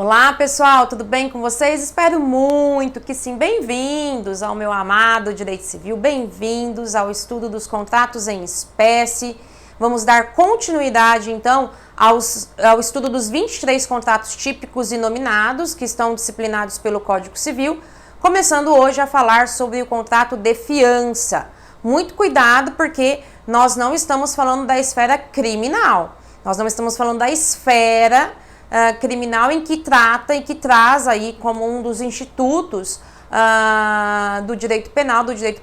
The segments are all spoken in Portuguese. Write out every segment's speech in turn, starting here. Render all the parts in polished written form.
Olá pessoal, tudo bem com vocês? Espero muito que sim. Bem-vindos ao meu amado Direito Civil, bem-vindos ao estudo dos contratos em espécie. Vamos dar continuidade então ao estudo dos 23 contratos típicos e nominados que estão disciplinados pelo Código Civil, começando hoje a falar sobre o contrato de fiança. Muito cuidado porque nós não estamos falando da esfera criminal, nós não estamos falando da esfera criminal em que trata e que traz aí como um dos institutos do direito penal, do direito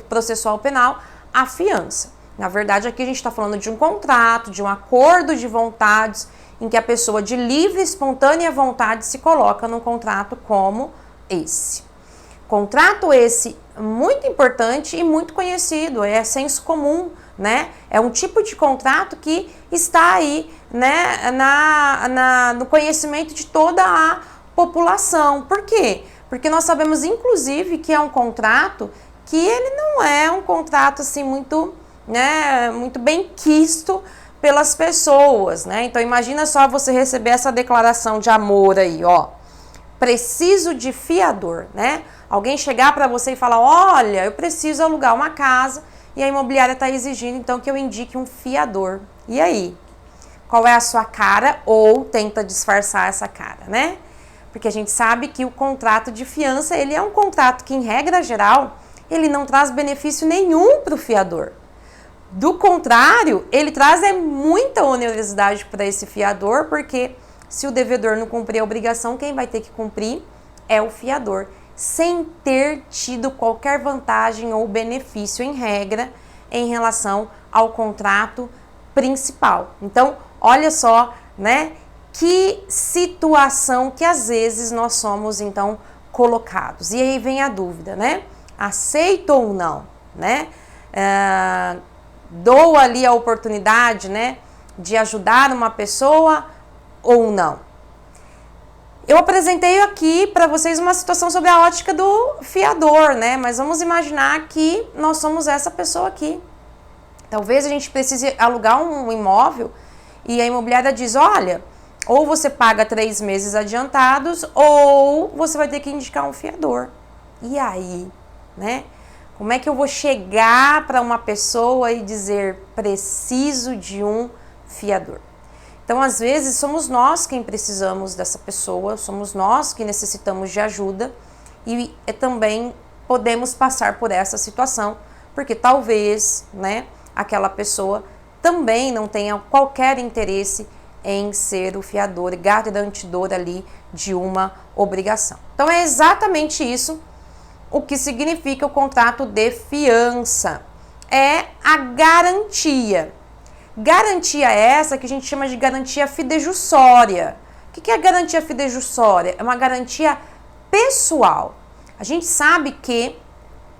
processual penal, a fiança. Na verdade, aqui a gente está falando de um contrato, de um acordo de vontades, em que a pessoa de livre e espontânea vontade se coloca num contrato como esse. Contrato esse muito importante e muito conhecido, é senso comum, né? É um tipo de contrato que está aí, né, no conhecimento de toda a população. Por quê? Porque nós sabemos, inclusive, que é um contrato que ele não é um contrato assim muito, né, muito bem quisto pelas pessoas, né? Então imagina só você receber essa declaração de amor aí, ó. Preciso de fiador, né? Alguém chegar para você e falar, olha, eu preciso alugar uma casa e a imobiliária está exigindo então que eu indique um fiador. E aí? Qual é a sua cara? Ou tenta disfarçar essa cara, né? Porque a gente sabe que o contrato de fiança, ele é um contrato que, em regra geral, ele não traz benefício nenhum para o fiador. Do contrário, ele traz muita onerosidade para esse fiador, porque se o devedor não cumprir a obrigação, quem vai ter que cumprir é o fiador, sem ter tido qualquer vantagem ou benefício em regra em relação ao contrato principal. Então, olha só, né, que situação que às vezes nós somos então colocados. E aí vem a dúvida, né? Aceito ou não, né? Dou ali a oportunidade, né, de ajudar uma pessoa ou não? Eu apresentei aqui para vocês uma situação sobre a ótica do fiador, né? Mas vamos imaginar que nós somos essa pessoa aqui. Talvez a gente precise alugar um imóvel e a imobiliária diz, olha, ou você paga 3 meses adiantados ou você vai ter que indicar um fiador. E aí, né? Como é que eu vou chegar para uma pessoa e dizer, preciso de um fiador? Então, às vezes, somos nós quem precisamos dessa pessoa, somos nós que necessitamos de ajuda e também podemos passar por essa situação, porque talvez, né, aquela pessoa também não tenha qualquer interesse em ser o fiador, garantidor ali de uma obrigação. Então, é exatamente isso o que significa o contrato de fiança. É a garantia. Garantia essa que a gente chama de garantia fidejussória. O que é a garantia fidejussória? É uma garantia pessoal. A gente sabe que,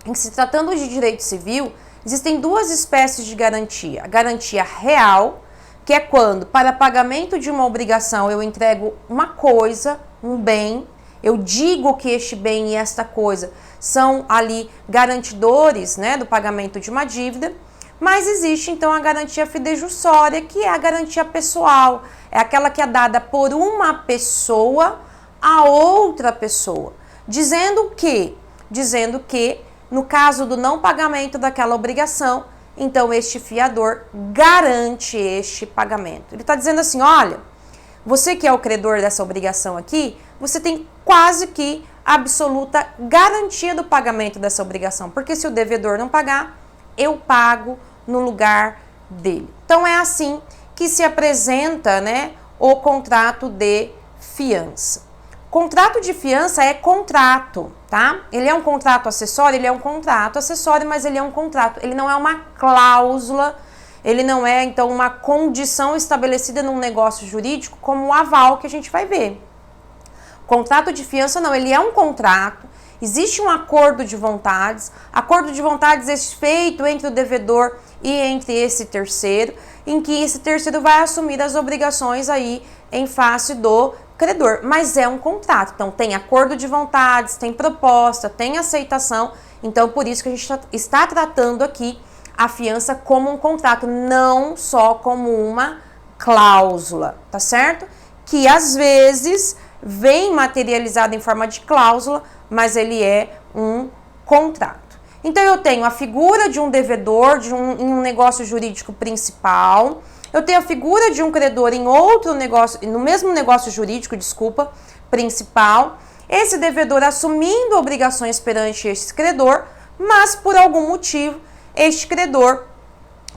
em se tratando de direito civil, existem 2 espécies de garantia. A garantia real, que é quando, para pagamento de uma obrigação, eu entrego uma coisa, um bem, eu digo que este bem e esta coisa são ali garantidores, né, do pagamento de uma dívida. Mas existe então a garantia fidejussória, que é a garantia pessoal, é aquela que é dada por uma pessoa a outra pessoa, dizendo que no caso do não pagamento daquela obrigação, então este fiador garante este pagamento. Ele está dizendo assim, olha, você que é o credor dessa obrigação aqui, você tem quase que absoluta garantia do pagamento dessa obrigação, porque se o devedor não pagar, eu pago no lugar dele. Então é assim que se apresenta, né, o contrato de fiança. Contrato de fiança é contrato, tá? Ele é um contrato acessório, mas ele é um contrato, ele não é uma cláusula, ele não é então uma condição estabelecida num negócio jurídico como o aval que a gente vai ver. Contrato de fiança não, ele é um contrato. Existe um acordo de vontades é feito entre o devedor e entre esse terceiro, em que esse terceiro vai assumir as obrigações aí em face do credor, mas é um contrato, então tem acordo de vontades, tem proposta, tem aceitação, então por isso que a gente está tratando aqui a fiança como um contrato, não só como uma cláusula, tá certo? Que às vezes vem materializado em forma de cláusula, mas ele é um contrato. Então eu tenho a figura de um devedor em um negócio jurídico principal, eu tenho a figura de um credor em outro negócio, no mesmo negócio jurídico, principal, esse devedor assumindo obrigações perante este credor, mas por algum motivo este credor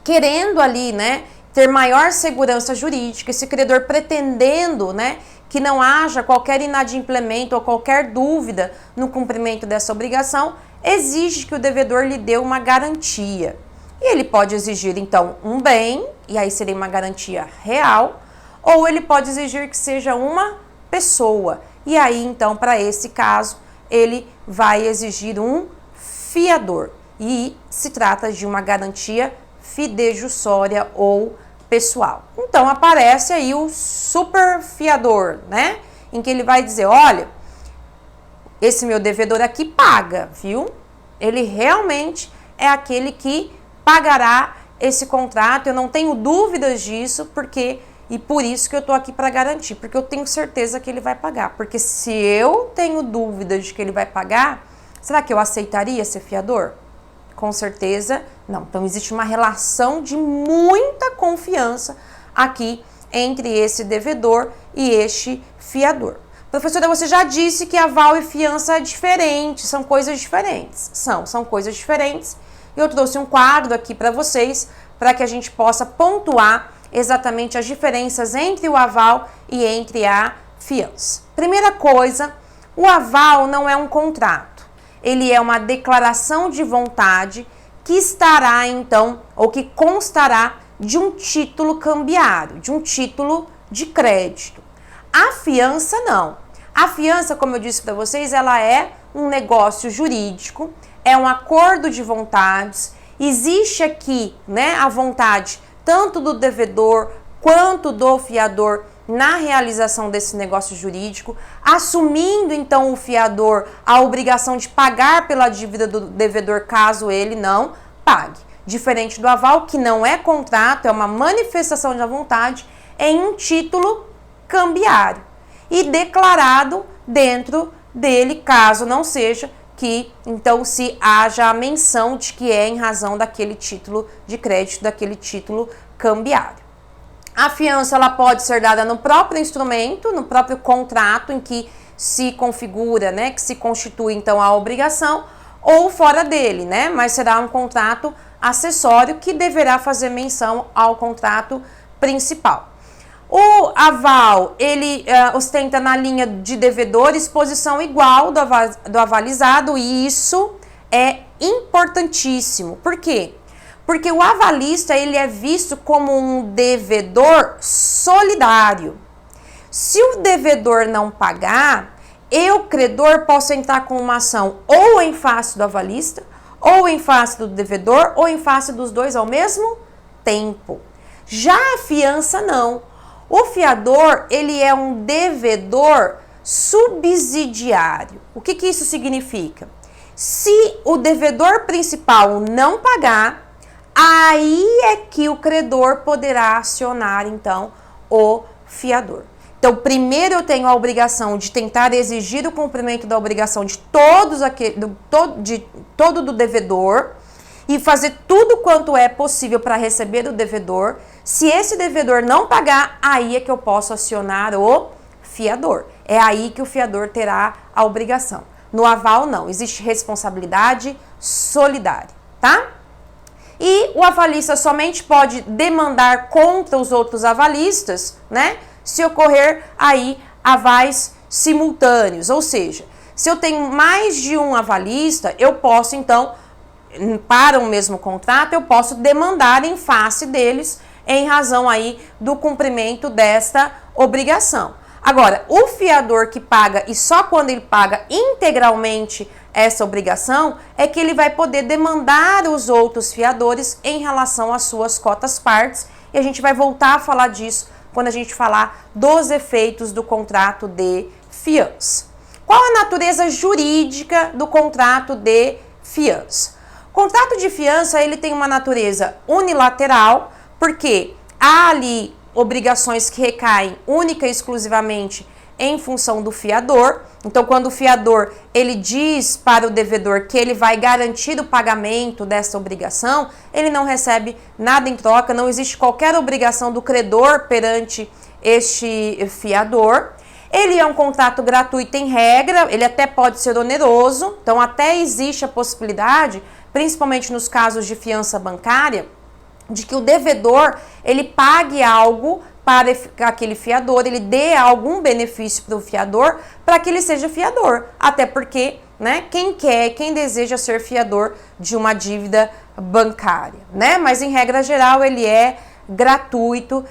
querendo ali, né, ter maior segurança jurídica, esse credor pretendendo, né, que não haja qualquer inadimplemento ou qualquer dúvida no cumprimento dessa obrigação, exige que o devedor lhe dê uma garantia. E ele pode exigir, então, um bem, e aí seria uma garantia real, ou ele pode exigir que seja uma pessoa. E aí, então, para esse caso, ele vai exigir um fiador. E se trata de uma garantia fidejussória ou pessoal. Então, aparece aí o super fiador, né? Em que ele vai dizer, olha, esse meu devedor aqui paga, viu? Ele realmente é aquele que pagará esse contrato, eu não tenho dúvidas disso, e por isso que eu tô aqui para garantir, porque eu tenho certeza que ele vai pagar. Porque se eu tenho dúvidas de que ele vai pagar, será que eu aceitaria ser fiador? Com certeza não. Então existe uma relação de muita confiança aqui entre esse devedor e este fiador. Professora, você já disse que aval e fiança é diferente, são coisas diferentes. São coisas diferentes. Eu trouxe um quadro aqui para vocês, para que a gente possa pontuar exatamente as diferenças entre o aval e entre a fiança. Primeira coisa, o aval não é um contrato. Ele é uma declaração de vontade que estará, então, ou que constará de um título cambiário, de um título de crédito. A fiança, não. A fiança, como eu disse para vocês, ela é um negócio jurídico, é um acordo de vontades. Existe aqui, né, a vontade tanto do devedor quanto do fiador na realização desse negócio jurídico, assumindo então o fiador a obrigação de pagar pela dívida do devedor caso ele não pague. Diferente do aval, que não é contrato, é uma manifestação da vontade em um título cambiário e declarado dentro dele, caso não seja, que então se haja a menção de que é em razão daquele título de crédito, daquele título cambiário. A fiança ela pode ser dada no próprio instrumento, no próprio contrato em que se configura, né, que se constitui então a obrigação, ou fora dele, né, mas será um contrato acessório que deverá fazer menção ao contrato principal. O aval, ele ostenta na linha de devedor exposição igual do avalizado, e isso é importantíssimo. Por quê? Porque o avalista, ele é visto como um devedor solidário. Se o devedor não pagar, eu, credor, posso entrar com uma ação ou em face do avalista, ou em face do devedor, ou em face dos dois ao mesmo tempo. Já a fiança, não. O fiador, ele é um devedor subsidiário. O que isso significa? Se o devedor principal não pagar, aí é que o credor poderá acionar, então, o fiador. Então, primeiro eu tenho a obrigação de tentar exigir o cumprimento da obrigação de todo do devedor e fazer tudo quanto é possível para receber do devedor. Se esse devedor não pagar, aí é que eu posso acionar o fiador. É aí que o fiador terá a obrigação. No aval, não. Existe responsabilidade solidária, tá? E o avalista somente pode demandar contra os outros avalistas, né? Se ocorrer aí avais simultâneos. Ou seja, se eu tenho mais de um avalista, eu posso, então, para o mesmo contrato, eu posso demandar em face deles em razão aí do cumprimento desta obrigação. Agora, o fiador que paga, e só quando ele paga integralmente essa obrigação, é que ele vai poder demandar os outros fiadores em relação às suas cotas partes, e a gente vai voltar a falar disso quando a gente falar dos efeitos do contrato de fiança. Qual a natureza jurídica do contrato de fiança? O contrato de fiança, ele tem uma natureza unilateral, porque há ali obrigações que recaem única e exclusivamente em função do fiador. Então, quando o fiador ele diz para o devedor que ele vai garantir o pagamento dessa obrigação, ele não recebe nada em troca, não existe qualquer obrigação do credor perante este fiador. Ele é um contrato gratuito em regra, ele até pode ser oneroso, então até existe a possibilidade, principalmente nos casos de fiança bancária, de que o devedor ele pague algo para aquele fiador, ele dê algum benefício para o fiador, para que ele seja fiador. Até porque, né, quem deseja ser fiador de uma dívida bancária, né? Mas em regra geral ele é gratuito,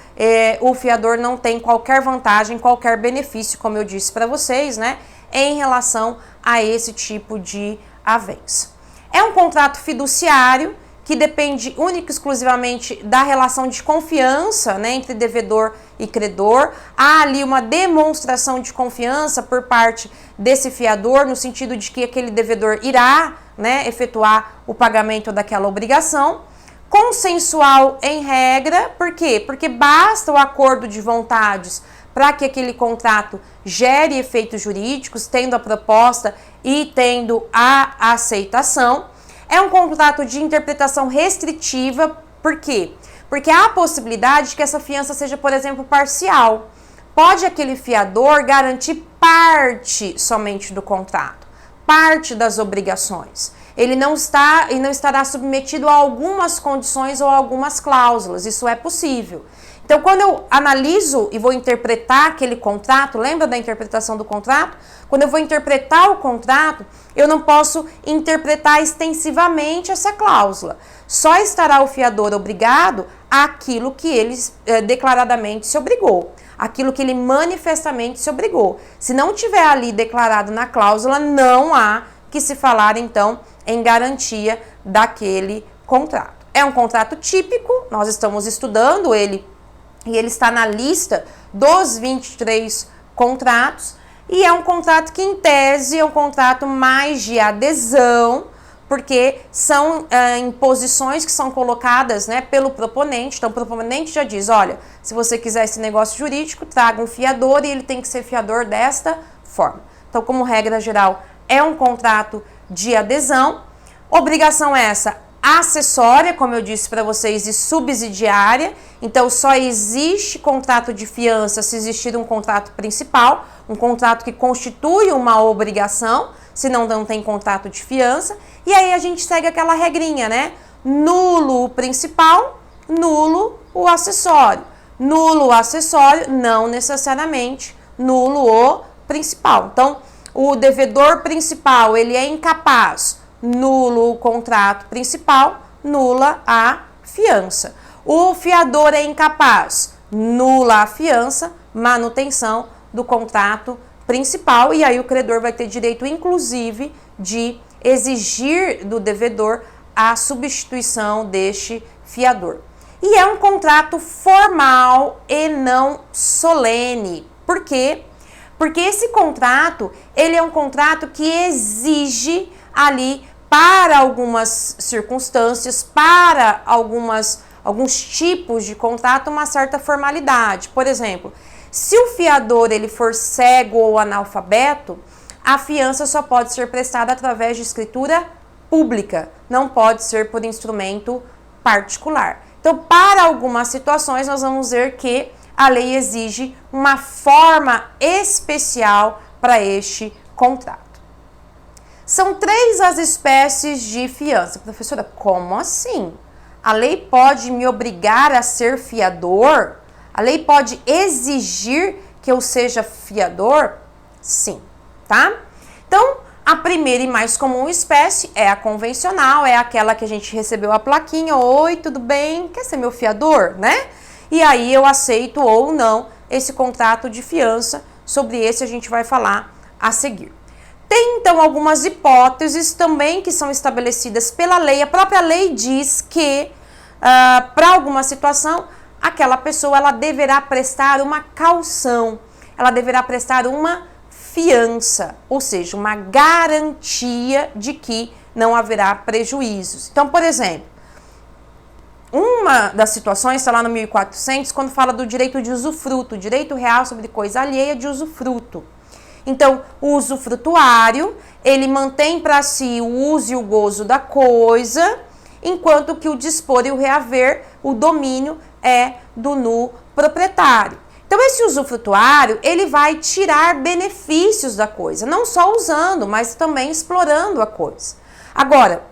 o fiador não tem qualquer vantagem, qualquer benefício, como eu disse para vocês, né, em relação a esse tipo de avença. É um contrato fiduciário que depende única e exclusivamente da relação de confiança, né, entre devedor e credor. Há ali uma demonstração de confiança por parte desse fiador, no sentido de que aquele devedor irá, né, efetuar o pagamento daquela obrigação. Consensual em regra, por quê? Porque basta o acordo de vontades para que aquele contrato gere efeitos jurídicos, tendo a proposta e tendo a aceitação. É um contrato de interpretação restritiva, por quê? Porque há a possibilidade de que essa fiança seja, por exemplo, parcial. Pode aquele fiador garantir parte somente do contrato, parte das obrigações. Ele não estará submetido a algumas condições ou a algumas cláusulas, isso é possível. Então, quando eu analiso e vou interpretar aquele contrato, lembra da interpretação do contrato? Quando eu vou interpretar o contrato, eu não posso interpretar extensivamente essa cláusula. Só estará o fiador obrigado àquilo que ele declaradamente se obrigou, aquilo que ele manifestamente se obrigou. Se não tiver ali declarado na cláusula, não há que se falar, então, em garantia daquele contrato. É um contrato típico, nós estamos estudando ele e ele está na lista dos 23 contratos, e é um contrato que, em tese, é um contrato mais de adesão, porque são imposições que são colocadas, né, pelo proponente. Então, o proponente já diz, olha, se você quiser esse negócio jurídico, traga um fiador e ele tem que ser fiador desta forma. Então, como regra geral, é um contrato de adesão. Obrigação essa acessória, como eu disse para vocês, e subsidiária. Então, só existe contrato de fiança se existir um contrato principal, um contrato que constitui uma obrigação, senão não tem contrato de fiança. E aí a gente segue aquela regrinha, né? Nulo o principal, nulo o acessório. Nulo o acessório, não necessariamente nulo o principal. Então, o devedor principal, ele é incapaz, nulo o contrato principal, nula a fiança. O fiador é incapaz, nula a fiança, manutenção do contrato principal, e aí o credor vai ter direito, inclusive, de exigir do devedor a substituição deste fiador. E é um contrato formal e não solene. Por quê? Porque esse contrato, ele é um contrato que exige ali, para algumas circunstâncias, para alguns tipos de contrato, uma certa formalidade. Por exemplo, se o fiador ele for cego ou analfabeto, a fiança só pode ser prestada através de escritura pública, não pode ser por instrumento particular. Então, para algumas situações, nós vamos ver que a lei exige uma forma especial para este contrato. São 3 as espécies de fiança. Professora, como assim? A lei pode me obrigar a ser fiador? A lei pode exigir que eu seja fiador? Sim, tá? Então, a primeira e mais comum espécie é a convencional, é aquela que a gente recebeu a plaquinha, oi, tudo bem? Quer ser meu fiador, né? E aí eu aceito ou não esse contrato de fiança. Sobre esse a gente vai falar a seguir. Tem, então, algumas hipóteses também que são estabelecidas pela lei. A própria lei diz que, para alguma situação, aquela pessoa ela deverá prestar uma caução, ela deverá prestar uma fiança, ou seja, uma garantia de que não haverá prejuízos. Então, por exemplo, uma das situações está lá no 1400, quando fala do direito de usufruto, direito real sobre coisa alheia de usufruto. Então, o usufrutuário, ele mantém para si o uso e o gozo da coisa, enquanto que o dispor e o reaver, o domínio é do nu proprietário. Então, esse usufrutuário, ele vai tirar benefícios da coisa, não só usando, mas também explorando a coisa. Agora,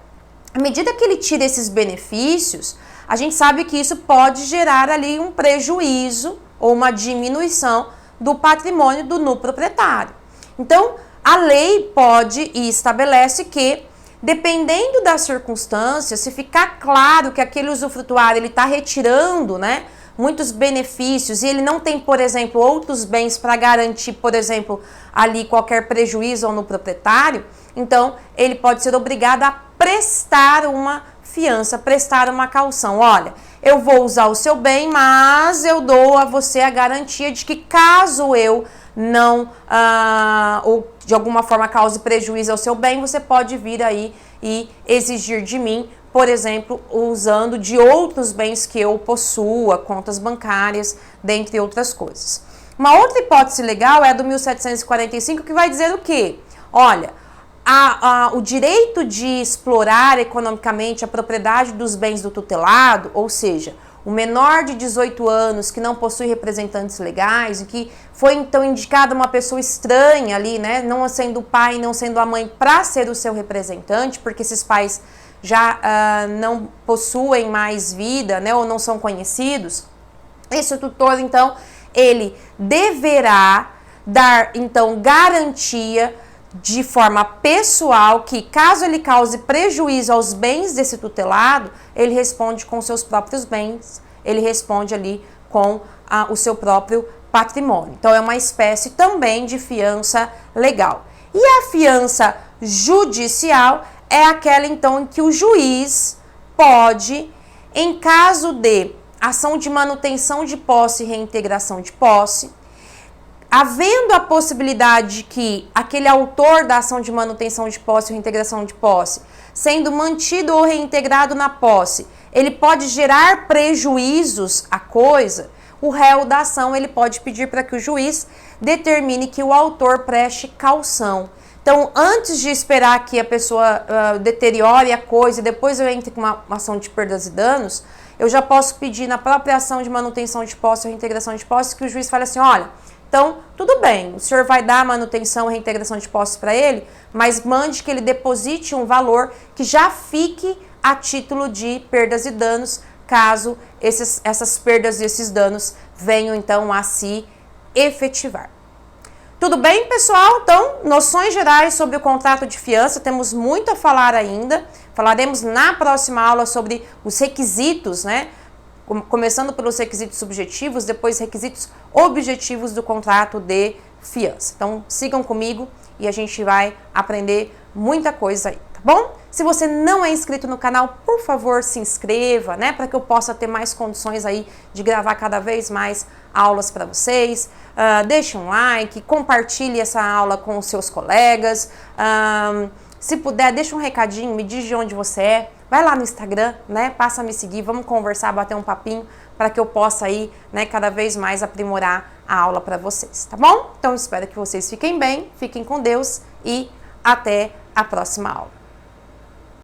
à medida que ele tira esses benefícios, a gente sabe que isso pode gerar ali um prejuízo ou uma diminuição do patrimônio do nu proprietário. Então, a lei pode e estabelece que, dependendo das circunstâncias, se ficar claro que aquele usufrutuário ele está retirando, né, muitos benefícios e ele não tem, por exemplo, outros bens para garantir, por exemplo, ali qualquer prejuízo ao no proprietário, então ele pode ser obrigado a prestar uma fiança, prestar uma caução. Olha, eu vou usar o seu bem, mas eu dou a você a garantia de que caso eu não, ou de alguma forma cause prejuízo ao seu bem, você pode vir aí e exigir de mim, por exemplo, usando de outros bens que eu possua, contas bancárias, dentre outras coisas. Uma outra hipótese legal é a do 1745, que vai dizer o quê? Olha, o direito de explorar economicamente a propriedade dos bens do tutelado, ou seja, o menor de 18 anos que não possui representantes legais e que foi então indicada uma pessoa estranha ali, né, não sendo o pai, não sendo a mãe, para ser o seu representante, porque esses pais já não possuem mais vida, né, ou não são conhecidos, esse tutor, então, ele deverá dar, então, garantia de forma pessoal que, caso ele cause prejuízo aos bens desse tutelado, ele responde com seus próprios bens, ele responde ali com o seu próprio patrimônio. Então, é uma espécie também de fiança legal. E a fiança judicial é aquela, então, em que o juiz pode, em caso de ação de manutenção de posse e reintegração de posse, havendo a possibilidade de que aquele autor da ação de manutenção de posse ou reintegração de posse, sendo mantido ou reintegrado na posse, ele pode gerar prejuízos à coisa, o réu da ação ele pode pedir para que o juiz determine que o autor preste caução. Então, antes de esperar que a pessoa deteriore a coisa e depois eu entre com uma ação de perdas e danos, eu já posso pedir na própria ação de manutenção de posse ou reintegração de posse que o juiz fale assim, olha, então, tudo bem, o senhor vai dar a manutenção e reintegração de posse para ele, mas mande que ele deposite um valor que já fique a título de perdas e danos, caso essas perdas e esses danos venham, então, a se efetivar. Tudo bem, pessoal? Então, noções gerais sobre o contrato de fiança, temos muito a falar ainda. Falaremos na próxima aula sobre os requisitos, né? Começando pelos requisitos subjetivos, depois requisitos objetivos do contrato de fiança. Então, sigam comigo e a gente vai aprender muita coisa aí, tá bom? Se você não é inscrito no canal, por favor, se inscreva, né? Para que eu possa ter mais condições aí de gravar cada vez mais aulas para vocês. Deixe um like, compartilhe essa aula com os seus colegas. Se puder, deixa um recadinho, me diz de onde você é. Vai lá no Instagram, né? Passa a me seguir, vamos conversar, bater um papinho para que eu possa aí, né, cada vez mais aprimorar a aula para vocês, tá bom? Então, espero que vocês fiquem bem, fiquem com Deus e até a próxima aula.